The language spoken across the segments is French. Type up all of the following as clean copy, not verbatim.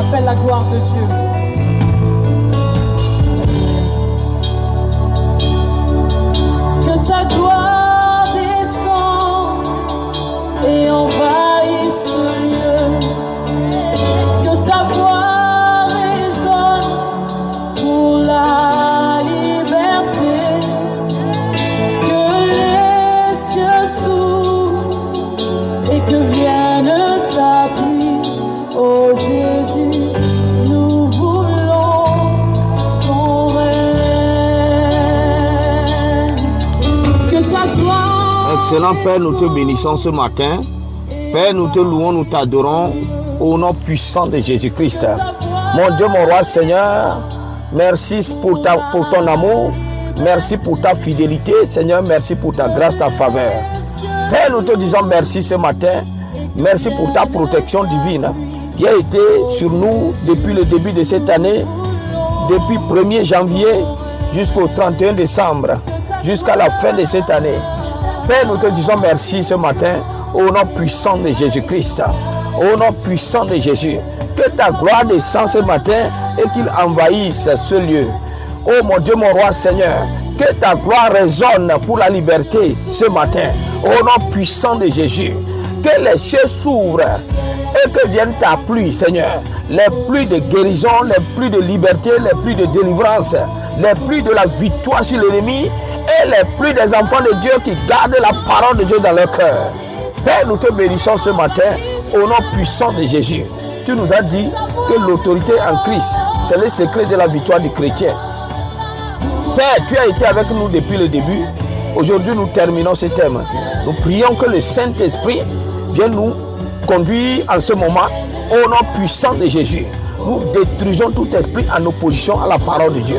appelle la gloire de Dieu. Que ta gloire descende et envahisse ce lieu. Que ta voix résonne pour la liberté. Que les cieux s'ouvrent et que vienne ta pluie. Oh Jésus, nous voulons ton règne. Que ta gloire. Excellent Père, nous te bénissons ce matin. Père, nous te louons, nous t'adorons au nom puissant de Jésus-Christ. Mon Dieu, mon roi, Seigneur, merci pour ton amour. Merci pour ta fidélité, Seigneur. Merci pour ta grâce, ta faveur. Père, nous te disons merci ce matin. Merci pour ta protection divine qui a été sur nous depuis le début de cette année, depuis 1er janvier jusqu'au 31 décembre, jusqu'à la fin de cette année. Père, nous te disons merci ce matin au nom puissant de Jésus-Christ, au nom puissant de Jésus. Que ta gloire descende ce matin et qu'il envahisse ce lieu. Oh mon Dieu, mon roi Seigneur, que ta gloire résonne pour la liberté ce matin, au nom puissant de Jésus. Que les cieux s'ouvrent et que vienne ta pluie, Seigneur. Les pluies de guérison, les pluies de liberté, les pluies de délivrance, les pluies de la victoire sur l'ennemi et les pluies des enfants de Dieu qui gardent la parole de Dieu dans leur cœur. Père, nous te bénissons ce matin au nom puissant de Jésus. Tu nous as dit que l'autorité en Christ, c'est le secret de la victoire du chrétien. Père, tu as été avec nous depuis le début. Aujourd'hui, nous terminons ce thème. Nous prions que le Saint-Esprit vienne nous conduire en ce moment au nom puissant de Jésus. Nous détruisons tout esprit en opposition à la parole de Dieu.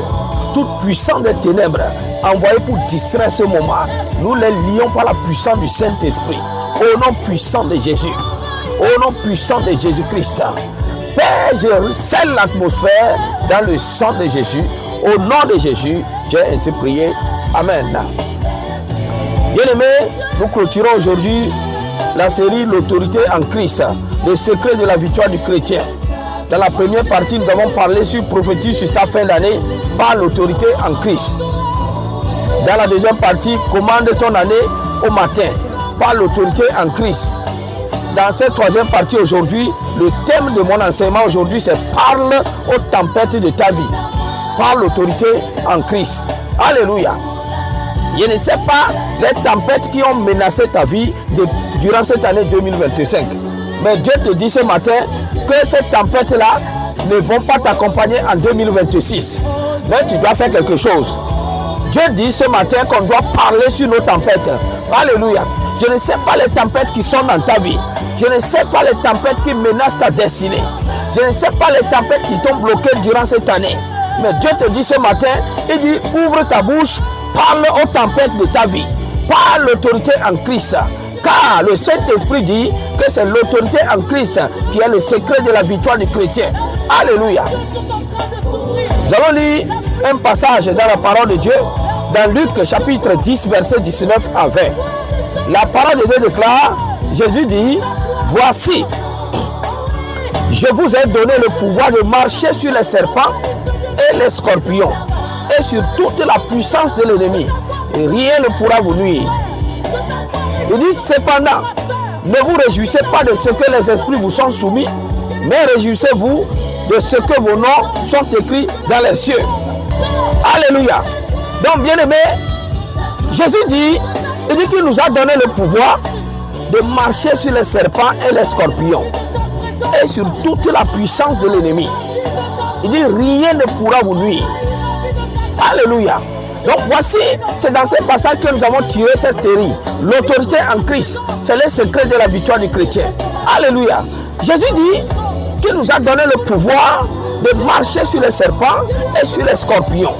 Toute puissance des ténèbres envoyée pour distraire ce moment, nous les lions par la puissance du Saint-Esprit. Au nom puissant de Jésus. Au nom puissant de Jésus-Christ. Père, je scelle l'atmosphère dans le sang de Jésus. Au nom de Jésus, j'ai ainsi prié. Amen. Bien-aimés, nous clôturons aujourd'hui la série L'autorité en Christ, le secret de la victoire du chrétien. Dans la première partie, nous avons parlé sur prophétie sur ta fin d'année par l'autorité en Christ. Dans la deuxième partie, commande ton année au matin par l'autorité en Christ. Dans cette troisième partie aujourd'hui, le thème de mon enseignement aujourd'hui, c'est parle aux tempêtes de ta vie par l'autorité en Christ. Alléluia. Je ne sais pas les tempêtes qui ont menacé ta vie durant cette année 2025. Mais Dieu te dit ce matin que ces tempêtes-là ne vont pas t'accompagner en 2026. Mais tu dois faire quelque chose. Dieu dit ce matin qu'on doit parler sur nos tempêtes. Alléluia. Je ne sais pas les tempêtes qui sont dans ta vie. Je ne sais pas les tempêtes qui menacent ta destinée. Je ne sais pas les tempêtes qui t'ont bloqué durant cette année. Mais Dieu te dit ce matin, il dit ouvre ta bouche, parle aux tempêtes de ta vie. Par l'autorité en Christ. Car le Saint-Esprit dit que c'est l'autorité en Christ qui est le secret de la victoire du chrétien. Alléluia. Nous allons lire un passage dans la parole de Dieu, dans Luc chapitre 10, verset 19 à 20. La parole de Dieu déclare, Jésus dit, voici, je vous ai donné le pouvoir de marcher sur les serpents et les scorpions et sur toute la puissance de l'ennemi. Et rien ne pourra vous nuire. Il dit cependant, ne vous réjouissez pas de ce que les esprits vous sont soumis, mais réjouissez-vous de ce que vos noms sont écrits dans les cieux. Alléluia. Donc bien aimé, Jésus dit, il dit qu'il nous a donné le pouvoir de marcher sur les serpents et les scorpions et sur toute la puissance de l'ennemi. Il dit rien ne pourra vous nuire. Alléluia. Donc voici, c'est dans ce passage que nous avons tiré cette série. L'autorité en Christ, c'est le secret de la victoire du chrétien. Alléluia. Jésus dit qu'il nous a donné le pouvoir de marcher sur les serpents et sur les scorpions.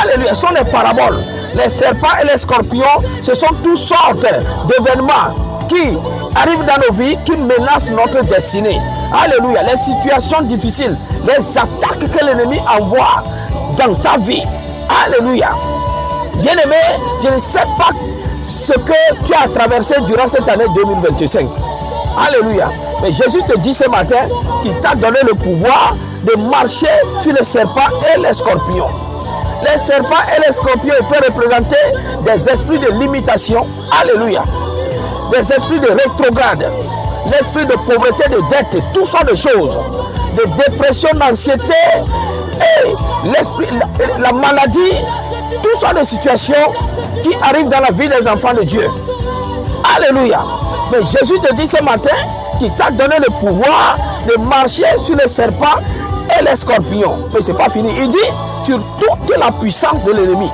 Alléluia. Ce sont les paraboles. Les serpents et les scorpions, ce sont toutes sortes d'événements qui arrivent dans nos vies, qui menacent notre destinée. Alléluia. Les situations difficiles, les attaques que l'ennemi envoie dans ta vie. Alléluia. Bien-aimé, je ne sais pas ce que tu as traversé durant cette année 2025. Alléluia. Mais Jésus te dit ce matin qu'il t'a donné le pouvoir de marcher sur les serpents et les scorpions. Les serpents et les scorpions peuvent représenter des esprits de limitation. Alléluia. Des esprits de rétrograde, l'esprit de pauvreté, de dette, toutes sortes de choses, de dépression, d'anxiété et l'esprit, la maladie, toutes sortes de situations qui arrivent dans la vie des enfants de Dieu. Alléluia. Mais Jésus te dit ce matin qu'il t'a donné le pouvoir de marcher sur les serpents et les scorpions. Mais ce n'est pas fini. Il dit sur toute la puissance de l'ennemi,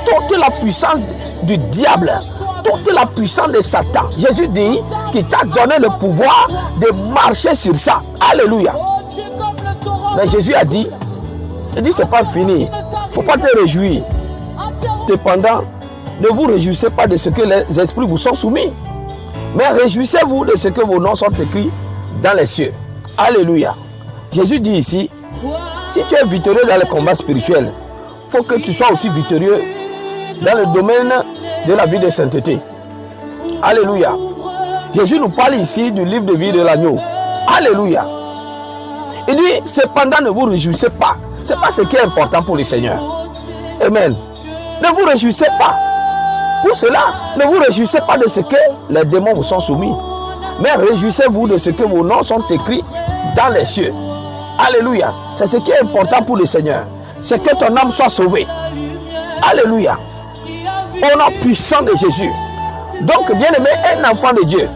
toute la puissance du diable, toute la puissance de Satan. Jésus dit qu'il t'a donné le pouvoir de marcher sur ça. Alléluia. Mais Jésus a dit, il dit c'est pas fini. Il ne faut pas te réjouir. Cependant, ne vous réjouissez pas de ce que les esprits vous sont soumis, mais réjouissez-vous de ce que vos noms sont écrits dans les cieux. Alléluia. Jésus dit ici, si tu es victorieux dans le combat spirituel, il faut que tu sois aussi victorieux dans le domaine de la vie de sainteté. Alléluia. Jésus nous parle ici du livre de vie de l'agneau. Alléluia. Il dit, cependant ne vous réjouissez pas. Ce n'est pas ce qui est important pour le Seigneur. Amen. Ne vous réjouissez pas. Pour cela, ne vous réjouissez pas de ce que les démons vous sont soumis, mais réjouissez-vous de ce que vos noms sont écrits dans les cieux. Alléluia. C'est ce qui est important pour le Seigneur. C'est que ton âme soit sauvée. Alléluia. Au nom puissant de Jésus. Donc, bien aimé, un enfant de Dieu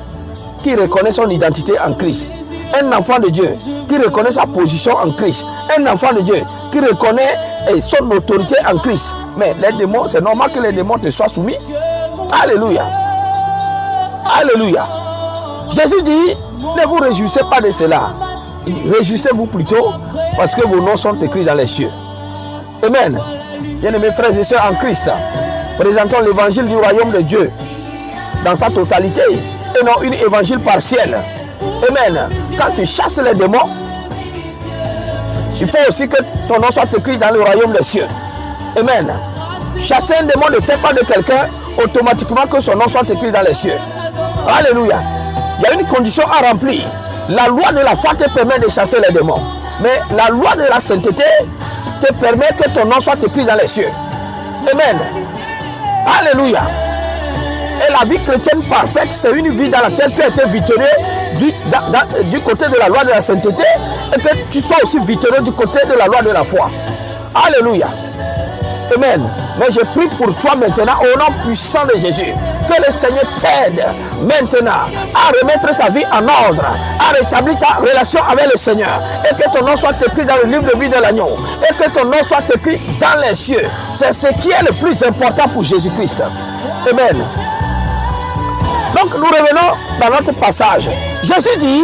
qui reconnaît son identité en Christ, un enfant de Dieu qui reconnaît sa position en Christ, un enfant de Dieu qui reconnaît son autorité en Christ. Mais les démons, c'est normal que les démons te soient soumis. Alléluia. Alléluia. Jésus dit, ne vous réjouissez pas de cela. Réjouissez-vous plutôt parce que vos noms sont écrits dans les cieux. Amen. Bien-aimés frères et sœurs en Christ, présentons l'évangile du royaume de Dieu dans sa totalité et non une évangile partielle. Amen. Quand tu chasses les démons, il faut aussi que ton nom soit écrit dans le royaume des cieux. Amen. Chasser un démon ne fait pas de quelqu'un automatiquement que son nom soit écrit dans les cieux. Alléluia. Il y a une condition à remplir. La loi de la foi te permet de chasser les démons. Mais la loi de la sainteté te permet que ton nom soit écrit dans les cieux. Amen. Alléluia. Et la vie chrétienne parfaite, c'est une vie dans laquelle tu as été victorieux du côté de la loi de la sainteté et que tu sois aussi victorieux du côté de la loi de la foi. Alléluia. Amen. Mais je prie pour toi maintenant au nom puissant de Jésus. Que le Seigneur t'aide maintenant à remettre ta vie en ordre, à rétablir ta relation avec le Seigneur. Et que ton nom soit écrit dans le livre de vie de l'agneau. Et que ton nom soit écrit dans les cieux. C'est ce qui est le plus important pour Jésus-Christ. Amen. Donc nous revenons dans notre passage. Jésus dit,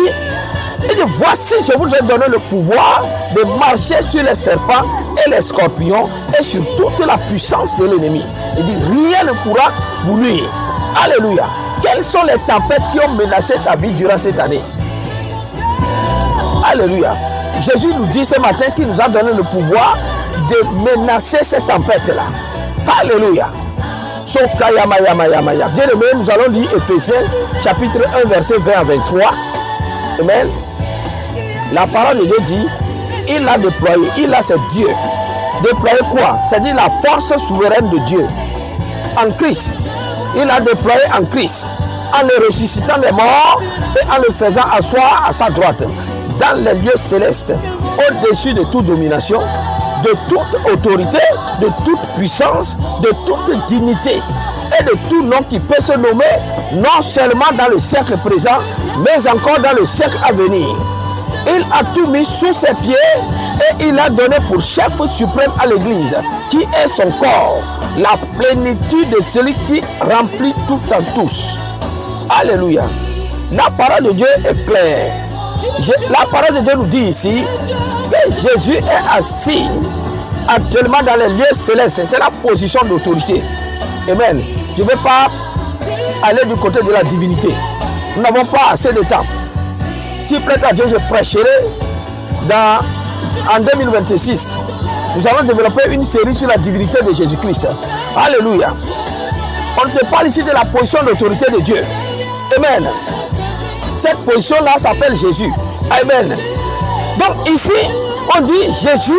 voici, je vous ai donné le pouvoir de marcher sur les serpents et les scorpions et sur toute la puissance de l'ennemi. Il dit, rien ne pourra vous nuire. Alléluia. Quelles sont les tempêtes qui ont menacé ta vie durant cette année? Alléluia. Jésus nous dit ce matin qu'il nous a donné le pouvoir de menacer ces tempêtes-là. Alléluia. Bien aimé, nous allons lire Ephésiens chapitre 1 verset 20 à 23. Amen. La parole de Dieu dit, il a déployé, c'est Dieu. Déployer quoi? C'est-à-dire la force souveraine de Dieu. En Christ. Il a déployé en Christ. En le ressuscitant des morts et en le faisant asseoir à sa droite. Dans les lieux célestes. Au-dessus de toute domination, de toute autorité, de toute puissance, de toute dignité et de tout nom qui peut se nommer, non seulement dans le siècle présent, mais encore dans le siècle à venir. Il a tout mis sous ses pieds et il a donné pour chef suprême à l'Église, qui est son corps, la plénitude de celui qui remplit tout en tous. Alléluia. La parole de Dieu est claire. La parole de Dieu nous dit ici que Jésus est assis actuellement dans les lieux célestes. C'est la position d'autorité. Amen. Je ne vais pas aller du côté de la divinité. Nous n'avons pas assez de temps. Si prête à Dieu, je prêcherai en 2026. Nous allons développer une série sur la divinité de Jésus-Christ. Alléluia. On te parle ici de la position d'autorité de Dieu. Amen. Cette position-là s'appelle Jésus. Amen. Donc ici, on dit Jésus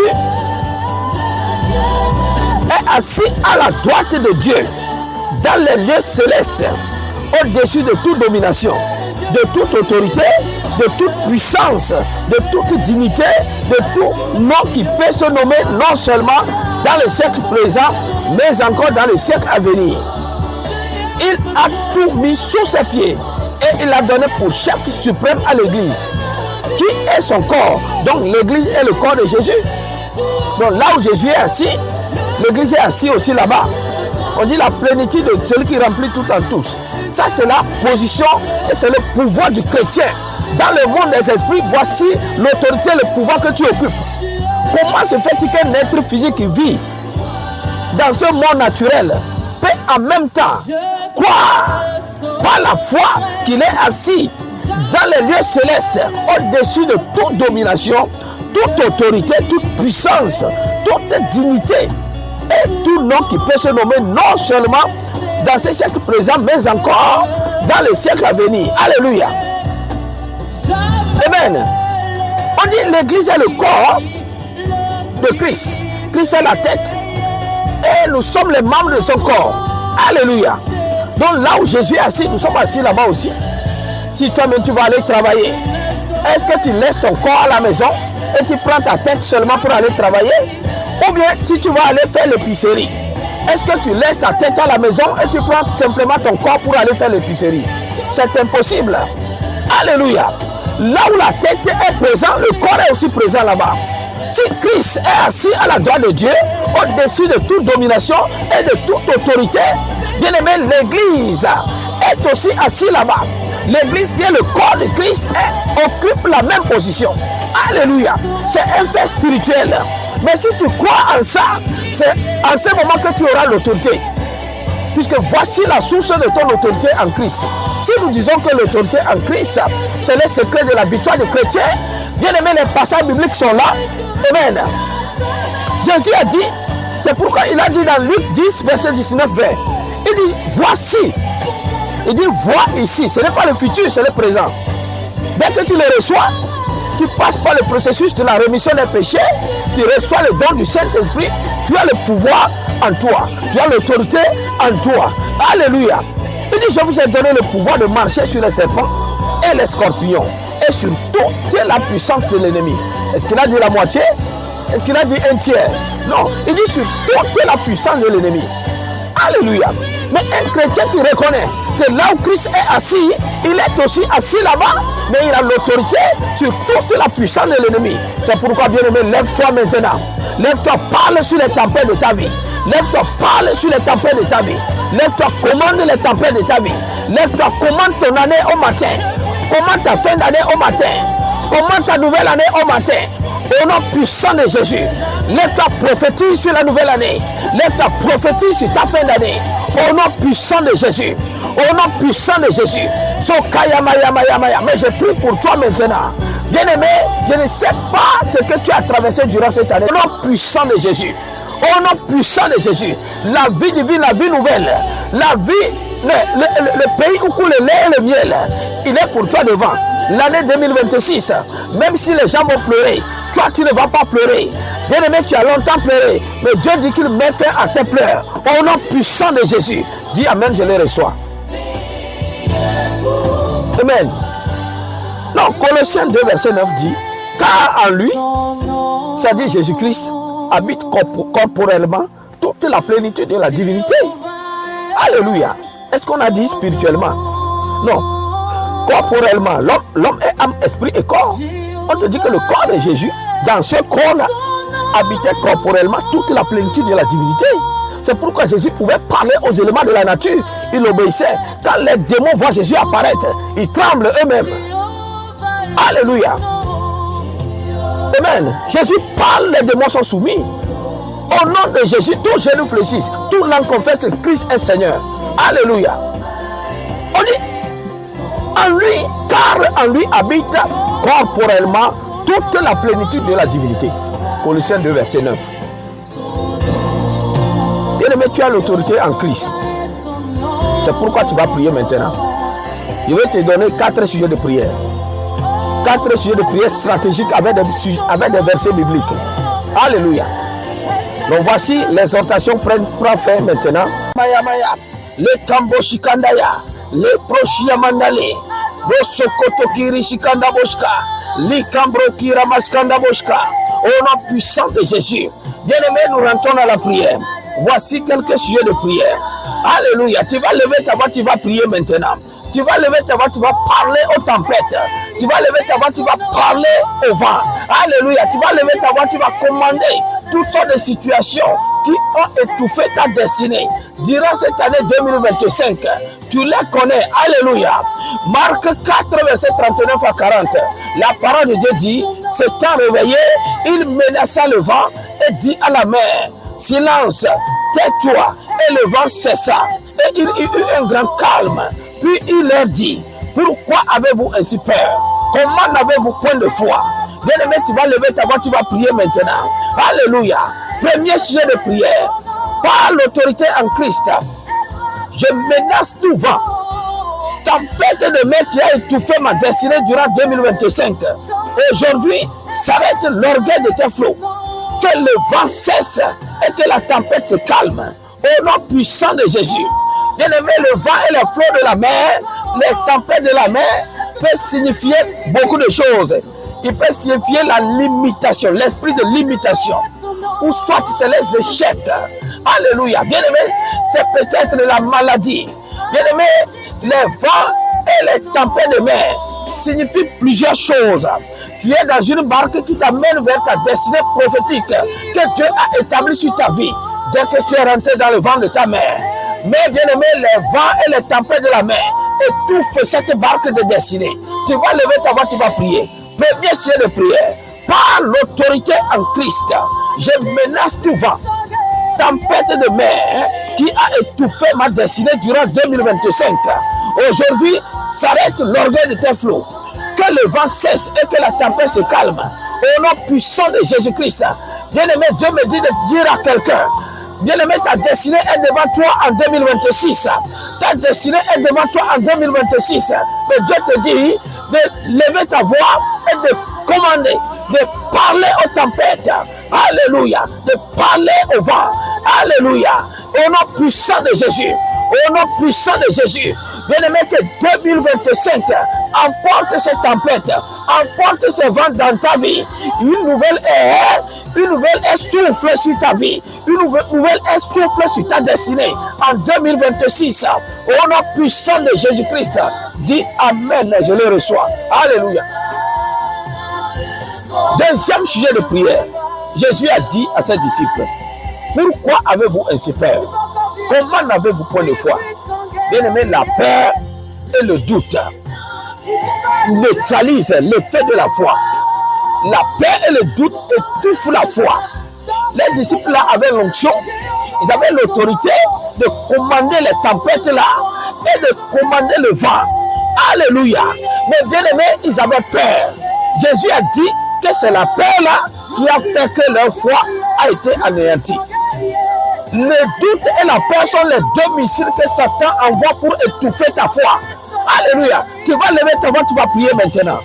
est assis à la droite de Dieu, dans les lieux célestes, au-dessus de toute domination, de toute autorité, de toute puissance, de toute dignité, de tout nom qui peut se nommer non seulement dans le siècle présent, mais encore dans le siècle à venir. Il a tout mis sous ses pieds et il a donné pour chef suprême à l'Église, qui est son corps. Donc l'Église est le corps de Jésus. Donc là où Jésus est assis, l'Église est assise aussi là-bas. On dit la plénitude de celui qui remplit tout en tous. Ça c'est la position et c'est le pouvoir du chrétien. Dans le monde des esprits, voici l'autorité, le pouvoir que tu occupes. Comment se fait-il qu'un être physique qui vit dans ce monde naturel peut en même temps croire par la foi qu'il est assis dans les lieux célestes, au-dessus de toute domination, toute autorité, toute puissance, toute dignité et tout nom qui peut se nommer non seulement dans ce siècle présent, mais encore dans le siècle à venir. Alléluia. Amen. On dit l'Église est le corps de Christ. Christ est la tête. Et nous sommes les membres de son corps. Alléluia. Donc là où Jésus est assis, nous sommes assis là-bas aussi. Si toi-même tu vas aller travailler, est-ce que tu laisses ton corps à la maison et tu prends ta tête seulement pour aller travailler? Ou bien si tu vas aller faire l'épicerie, est-ce que tu laisses ta tête à la maison et tu prends simplement ton corps pour aller faire l'épicerie? C'est impossible. Alléluia. Là où la tête est présente, le corps est aussi présent là-bas. Si Christ est assis à la droite de Dieu, au-dessus de toute domination et de toute autorité, bien aimé, l'Église est aussi assise là-bas. L'Église qui est le corps de Christ occupe la même position. Alléluia. C'est un fait spirituel. Mais si tu crois en ça, c'est en ce moment que tu auras l'autorité. Puisque voici la source de ton autorité en Christ. Si nous disons que l'autorité en Christ, c'est le secret de la victoire des chrétiens, bien aimé, les passages bibliques sont là. Amen. Jésus a dit, c'est pourquoi il a dit dans Luc 10, verset 19-20, il dit, voici. Il dit, vois ici. Ce n'est pas le futur, c'est le présent. Dès que tu le reçois, tu passes par le processus de la rémission des péchés, tu reçois le don du Saint-Esprit, tu as le pouvoir en toi, tu as l'autorité en toi. Alléluia. Il dit, je vous ai donné le pouvoir de marcher sur les serpents et les scorpions et sur toute la puissance de l'ennemi. Est-ce qu'il a dit la moitié? Est-ce qu'il a dit un tiers? Non, il dit sur toute la puissance de l'ennemi. Alléluia. Mais un chrétien qui reconnaît que là où Christ est assis, il est aussi assis là-bas, mais il a l'autorité sur toute la puissance de l'ennemi. C'est pourquoi, bien aimé, lève-toi maintenant. Lève-toi, parle sur les tempêtes de ta vie. Lève-toi, parle sur les tempêtes de ta vie. Lève-toi, commande les tempêtes de ta vie. Lève-toi, commande ton année au matin. Commande ta fin d'année au matin. Commande ta nouvelle année au matin. Au nom puissant de Jésus. Lève-toi, prophétise sur la nouvelle année. Lève-toi, prophétise sur ta fin d'année. Au nom puissant de Jésus. Au nom puissant de Jésus. Mais je prie pour toi maintenant. Bien-aimé, je ne sais pas ce que tu as traversé durant cette année. Au nom puissant de Jésus. Au nom puissant de Jésus. La vie divine, la vie nouvelle. La vie, le pays où coule le lait et le miel. Il est pour toi devant. L'année 2026. Même si les gens vont pleurer, toi tu ne vas pas pleurer. Bien-aimé, tu as longtemps pleuré. Mais Dieu dit qu'il met fin à tes pleurs. Au nom puissant de Jésus. Dis Amen, je les reçois. Amen. Non, Colossiens 2, verset 9 dit, car en lui, c'est-à-dire Jésus-Christ, habite corporellement toute la plénitude de la divinité. Alléluia. Est-ce qu'on a dit spirituellement? Non. Corporellement, l'homme est âme, esprit et corps. On te dit que le corps de Jésus, dans ce corps-là, habitait corporellement toute la plénitude de la divinité. C'est pourquoi Jésus pouvait parler aux éléments de la nature. Il obéissait. Quand les démons voient Jésus apparaître, ils tremblent eux-mêmes. Alléluia. Amen. Jésus parle, les démons sont soumis. Au nom de Jésus, tout genou fléchisse, tout langue confesse que Christ est Seigneur. Alléluia. On dit, en lui, car en lui habite corporellement toute la plénitude de la divinité. Colossiens 2, verset 9. Bien-aimé, tu as l'autorité en Christ. C'est pourquoi tu vas prier maintenant. Je vais te donner 4 sujets de prière. 4 sujets de prière stratégiques avec des versets bibliques. Alléluia. Donc voici l'exhortation prend fin maintenant. Maya Maya, le Kambo Shikandaya, le Proshia Mandale, Bosokoto Kiri Shikanda Boshka, le Kambro Kira Maskanda Boshka, au nom puissant de Jésus. Bien-aimé, nous rentrons dans la prière. Voici quelques sujets de prière. Alléluia. Tu vas lever ta voix, tu vas prier maintenant. Tu vas lever ta voix, tu vas parler aux tempêtes. Tu vas lever ta voix, tu vas parler au vent. Alléluia. Tu vas lever ta voix, tu vas commander toutes sortes de situations qui ont étouffé ta destinée. Durant cette année 2025, tu les connais. Alléluia. Marc 4, verset 39 à 40. La parole de Dieu dit, s'étant réveillé, il menaça le vent et dit à la mer, silence, tais-toi. Et le vent cessa. Et il y eut un grand calme. Puis il leur dit, pourquoi avez-vous ainsi peur? Comment n'avez-vous point de foi? Bien-aimé, tu vas lever ta voix, tu vas prier maintenant. Alléluia. Premier sujet de prière. Par l'autorité en Christ, je menace tout vent. Tempête de mer qui a étouffé ma destinée durant 2025. Aujourd'hui, s'arrête l'orgueil de tes flots. Que le vent cesse et que la tempête se calme. Au nom puissant de Jésus. Bien-aimé, le vent et les flots de la mer, les tempêtes de la mer peuvent signifier beaucoup de choses. Il peut signifier la limitation, l'esprit de limitation. Ou soit c'est les échecs. Alléluia. Bien-aimé, c'est peut-être la maladie. Bien-aimé, les vents et les tempêtes de mer signifient plusieurs choses. Tu es dans une barque qui t'amène vers ta destinée prophétique que Dieu a établie sur ta vie. Dès que tu es rentré dans le vent de ta mère. Mais bien aimé, les vents et les tempêtes de la mer étouffent cette barque de destinée. Tu vas lever ta voix, tu vas prier. Premier sujet de prière. Par l'autorité en Christ, je menace tout vent. Tempête de mer qui a étouffé ma destinée durant 2025. Aujourd'hui, s'arrête l'orgueil de tes flots. Que le vent cesse et que la tempête se calme. Au nom puissant de Jésus-Christ. Bien aimé, Dieu me dit de dire à quelqu'un, bien-aimé, ta destinée est devant toi en 2026. Ta destinée est devant toi en 2026. Mais Dieu te dit de lever ta voix et de commander, de parler aux tempêtes. Alléluia. De parler au vent. Alléluia. Au nom puissant de Jésus. Au nom puissant de Jésus. Bien-aimé, que 2025 emporte cette tempête, emporte ce vent dans ta vie. Une nouvelle ère souffle sur ta vie. Une nouvelle ère souffle sur ta destinée. En 2026, au nom puissant de Jésus-Christ, dis Amen, je le reçois. Alléluia. Deuxième sujet de prière. Jésus a dit à ses disciples, pourquoi avez-vous ainsi peur? Comment n'avez-vous point de foi? Bien-aimé, la peur et le doute neutralisent l'effet de la foi. La peur et le doute étouffent la foi. Les disciples là avaient l'onction, ils avaient l'autorité de commander les tempêtes là et de commander le vent. Alléluia. Mais bien-aimé, ils avaient peur. Jésus a dit que c'est la peur là qui a fait que leur foi a été anéantie. Le doute et la peur sont les deux missiles que Satan envoie pour étouffer ta foi. Alléluia. Tu vas lever ta voix, tu vas prier maintenant.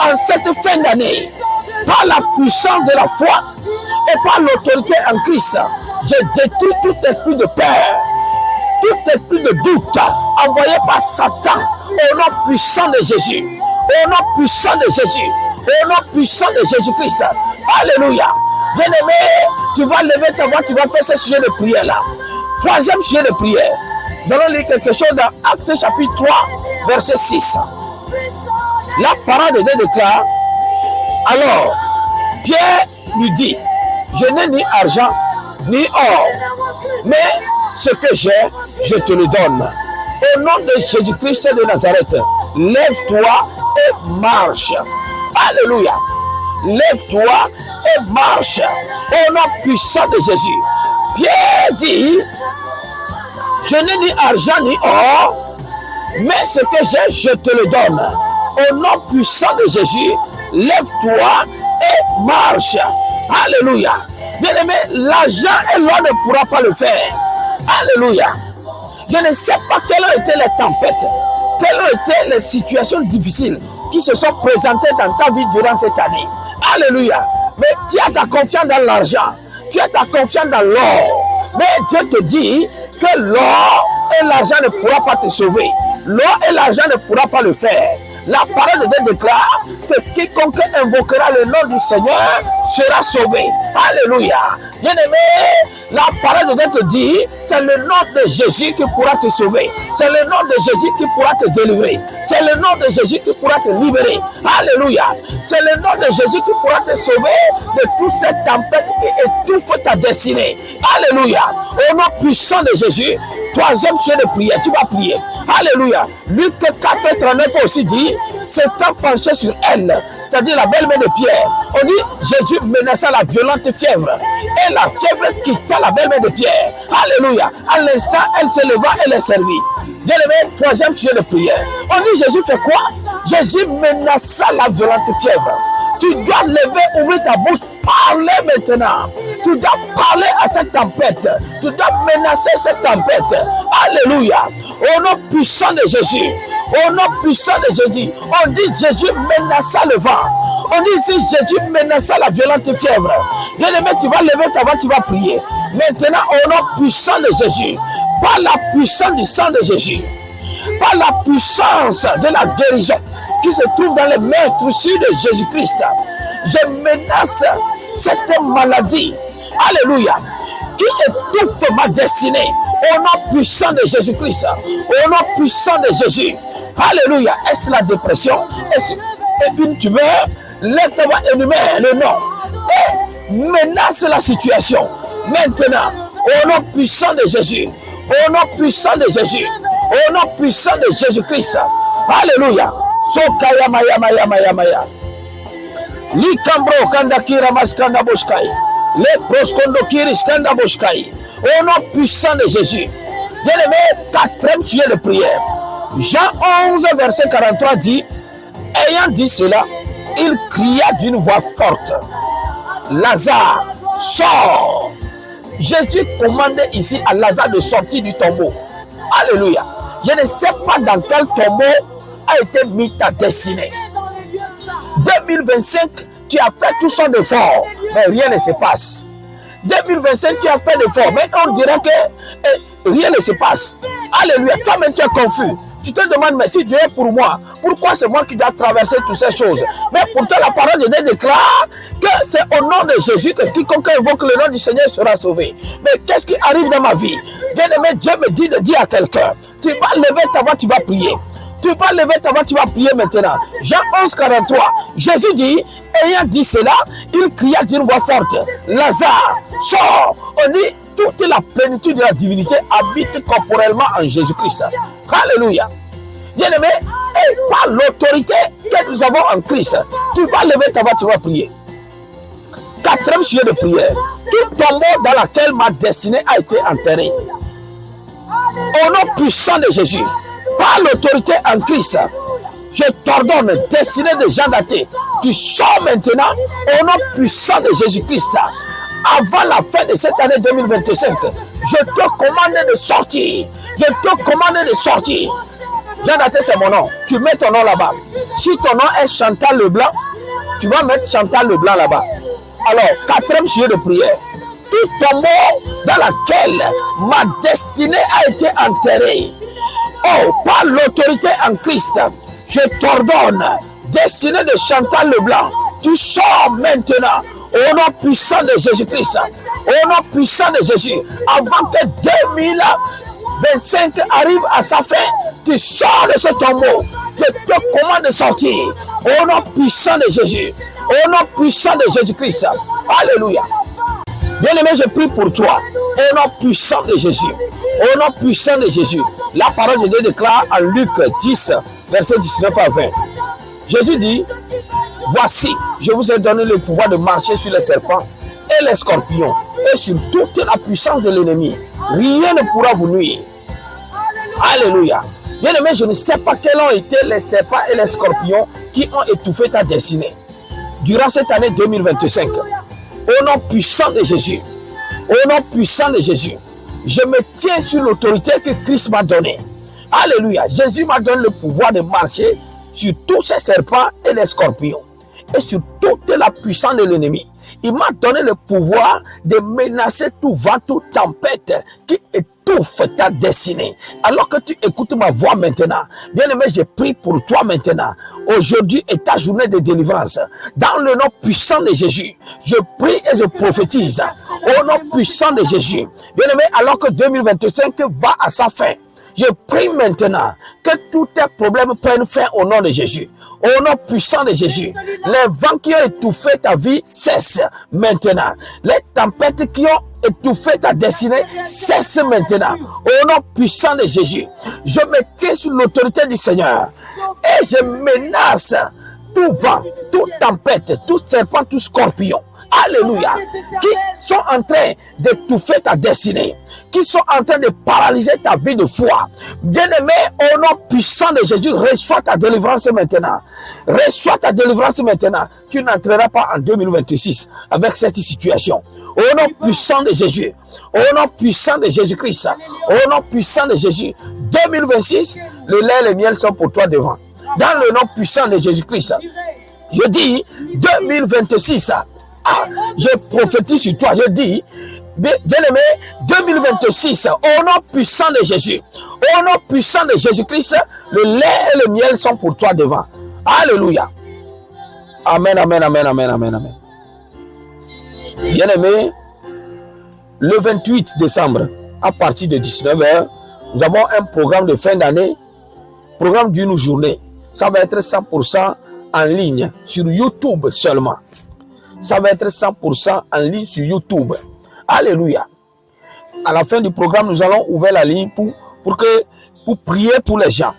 En cette fin d'année, par la puissance de la foi et par l'autorité en Christ, je détruis tout esprit de peur, tout esprit de doute envoyé par Satan au nom puissant de Jésus. Au nom puissant de Jésus. Au nom puissant de Jésus-Christ. Alléluia. Bien-aimé, tu vas lever ta voix, tu vas faire ce sujet de prière-là. Troisième sujet de prière. Nous allons lire quelque chose dans Actes chapitre 3, verset 6. La parole de Dieu déclare, alors, Pierre lui dit, je n'ai ni argent, ni or, mais ce que j'ai, je te le donne. Au nom de Jésus-Christ de Nazareth, lève-toi et marche. Alléluia. Lève-toi et marche au nom puissant de Jésus. Pierre dit, je n'ai ni argent ni or, mais ce que j'ai, je te le donne. Au nom puissant de Jésus, lève-toi et marche. Alléluia. Bien-aimé, l'argent et l'or ne pourra pas le faire. Alléluia. Je ne sais pas quelles ont été les tempêtes, quelles ont été les situations difficiles qui se sont présentés dans ta vie durant cette année. Alléluia. Mais tu as ta confiance dans l'argent. Tu as ta confiance dans l'or. Mais Dieu te dit que l'or et l'argent ne pourront pas te sauver. L'or et l'argent ne pourront pas le faire. La parole de Dieu déclare que quiconque invoquera le nom du Seigneur sera sauvé. Alléluia. Bien-aimé, la parole de Dieu te dit, c'est le nom de Jésus qui pourra te sauver. C'est le nom de Jésus qui pourra te délivrer. C'est le nom de Jésus qui pourra te libérer. Alléluia. C'est le nom de Jésus qui pourra te sauver de toute cette tempête qui étouffe ta destinée. Alléluia. Au nom puissant de Jésus, troisième sujet de prière, tu vas prier. Alléluia. Luc 4:39 aussi dit, s'étant penché sur elle, c'est-à-dire la belle-mère de Pierre. On dit, Jésus menaça la violente fièvre. Et la fièvre quitta la belle-mère de Pierre. Alléluia. À l'instant, elle se leva et les servit. Bien-aimé, troisième sujet de prière. On dit, Jésus fait quoi? Jésus menaça la violente fièvre. Tu dois lever, ouvrir ta bouche, parler maintenant. Tu dois parler à cette tempête. Tu dois menacer cette tempête. Alléluia. Au nom puissant de Jésus. Au nom puissant de Jésus. On dit Jésus menaça le vent. On dit ici Jésus menaça la violente fièvre. Bien-aimé, tu vas lever ta voix, tu vas prier. Maintenant, au nom puissant de Jésus. Par la puissance du sang de Jésus. Par la puissance de la guérison qui se trouve dans les meurtrissures de Jésus-Christ. Je menace cette maladie. Alléluia. Qui étouffe ma destinée. Au nom puissant de Jésus-Christ. Au nom puissant de Jésus. Alléluia. Est-ce la dépression? Est-ce une tumeur? Lève ta voix, énumère le nom. Et menace la situation. Maintenant, au nom puissant de Jésus. Au nom puissant de Jésus. Au nom puissant de Jésus-Christ. Alléluia. Sokaya maya maya maya maya. Likambro kanda kira maskanda boskai. Le proskondo kiri skanda boskai. Au nom puissant de Jésus. Bien-aimé, quatrième sujet de prière. Jean 11, verset 43 dit, ayant dit cela, il cria d'une voix forte, Lazare, sors. Jésus commandait ici à Lazare de sortir du tombeau. Alléluia. Je ne sais pas dans quel tombeau a été mis ta destinée. 2025, tu as fait tout son effort, mais rien ne se passe. 2025, tu as fait l'effort, mais on dirait que rien ne se passe. Alléluia. Toi-même, tu es confus. Tu te demandes, mais si Dieu est pour moi, pourquoi c'est moi qui dois traverser toutes ces choses? Mais pourtant, la parole de Dieu déclare que c'est au nom de Jésus que quiconque invoque le nom du Seigneur sera sauvé. Mais qu'est-ce qui arrive dans ma vie? Bien-aimé, Dieu me dit de dire à quelqu'un, tu vas lever ta voix, tu vas prier. Tu vas lever ta voix, tu vas prier maintenant. Jean 11, 43. Jésus dit, ayant dit cela, il cria d'une voix forte, Lazare, sors. On dit, toute la plénitude de la divinité habite corporellement en Jésus-Christ. Alléluia. Bien-aimé, et par l'autorité que nous avons en Christ, tu vas lever ta voix, tu vas prier. Quatrième sujet de prière. Tout tombeau dans lequel ma destinée a été enterrée. Au nom puissant de Jésus, par l'autorité en Christ, je t'ordonne, destinée de Jean Daté, tu sors maintenant au nom puissant de Jésus-Christ. Avant la fin de cette année 2025, je te commande de sortir. Je te commande de sortir. Jean Daté, c'est mon nom. Tu mets ton nom là-bas. Si ton nom est Chantal Leblanc, tu vas mettre Chantal Leblanc là-bas. Alors, quatrième sujet de prière. Tout tombeau dans lequel ma destinée a été enterrée. Oh, par l'autorité en Christ, je t'ordonne, destinée de Chantal Leblanc, tu sors maintenant. Au nom puissant de Jésus-Christ, au nom puissant de Jésus, avant que 2025 arrive à sa fin, tu sors de ce tombeau. Je te commande de sortir. Au nom puissant de Jésus, au nom puissant de Jésus-Christ. Alléluia. Bien-aimé, je prie pour toi. Au nom puissant de Jésus, au nom puissant de Jésus. La parole de Dieu déclare en Luc 10, verset 19 à 20. Jésus dit, voici, je vous ai donné le pouvoir de marcher sur les serpents et les scorpions et sur toute la puissance de l'ennemi. Rien ne pourra vous nuire. Alléluia. Bien-aimé, je ne sais pas quels ont été les serpents et les scorpions qui ont étouffé ta destinée durant cette année 2025. Au nom puissant de Jésus, au nom puissant de Jésus, je me tiens sur l'autorité que Christ m'a donnée. Alléluia. Jésus m'a donné le pouvoir de marcher sur tous ces serpents et les scorpions et sur toute la puissance de l'ennemi. Il m'a donné le pouvoir de menacer tout vent, toute tempête qui étouffe ta destinée. Alors que tu écoutes ma voix maintenant, bien-aimé, je prie pour toi maintenant. Aujourd'hui est ta journée de délivrance. Dans le nom puissant de Jésus, je prie et je prophétise au nom puissant de Jésus. Bien-aimé, alors que 2025 va à sa fin, je prie maintenant que tous tes problèmes prennent fin au nom de Jésus. Au nom puissant de Jésus, les vents qui ont étouffé ta vie cessent maintenant. Les tempêtes qui ont étouffé ta destinée cessent maintenant. Au nom puissant de Jésus, je me tiens sous l'autorité du Seigneur et je menace tout vent, toute tempête, tout serpent, tout scorpion. Alléluia. Qui sont en train d'étouffer ta destinée, qui sont en train de paralyser ta vie de foi. Bien-aimé, au nom puissant de Jésus, reçois ta délivrance maintenant. Reçois ta délivrance maintenant. Tu n'entreras pas en 2026 avec cette situation. Au nom puissant de Jésus, au nom puissant de Jésus-Christ, au nom puissant de Jésus, 2026, le lait et le miel sont pour toi devant. Dans le nom puissant de Jésus-Christ, je dis 2026, je prophétise sur toi, je dis, bien-aimé, 2026, au nom puissant de Jésus, au nom puissant de Jésus-Christ, le lait et le miel sont pour toi devant. Alléluia. Amen, amen, amen, amen, amen, amen. Bien-aimé, le 28 décembre, à partir de 19h, nous avons un programme de fin d'année, programme d'une journée. Ça va être 100% en ligne, sur YouTube seulement. Ça va être 100% en ligne sur YouTube. Alléluia. À la fin du programme, nous allons ouvrir la ligne pour prier pour les gens.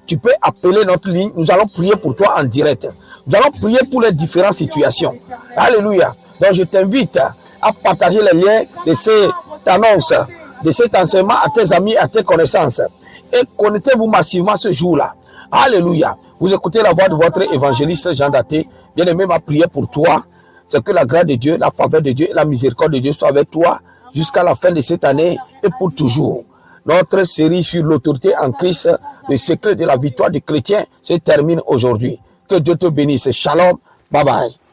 Tu peux appeler notre ligne. Nous allons prier pour toi en direct. Nous allons prier pour les différentes situations. Alléluia. Donc je t'invite à partager les liens de cette annonce, de cet enseignement à tes amis, à tes connaissances. Et connectez-vous massivement ce jour-là. Alléluia. Vous écoutez la voix de votre évangéliste Jean Daté. Bien-aimé, ma prière pour toi, c'est que la grâce de Dieu, la faveur de Dieu et la miséricorde de Dieu soient avec toi jusqu'à la fin de cette année et pour toujours. Notre série sur l'autorité en Christ, le secret de la victoire du chrétien, se termine aujourd'hui. Que Dieu te bénisse. Shalom. Bye bye.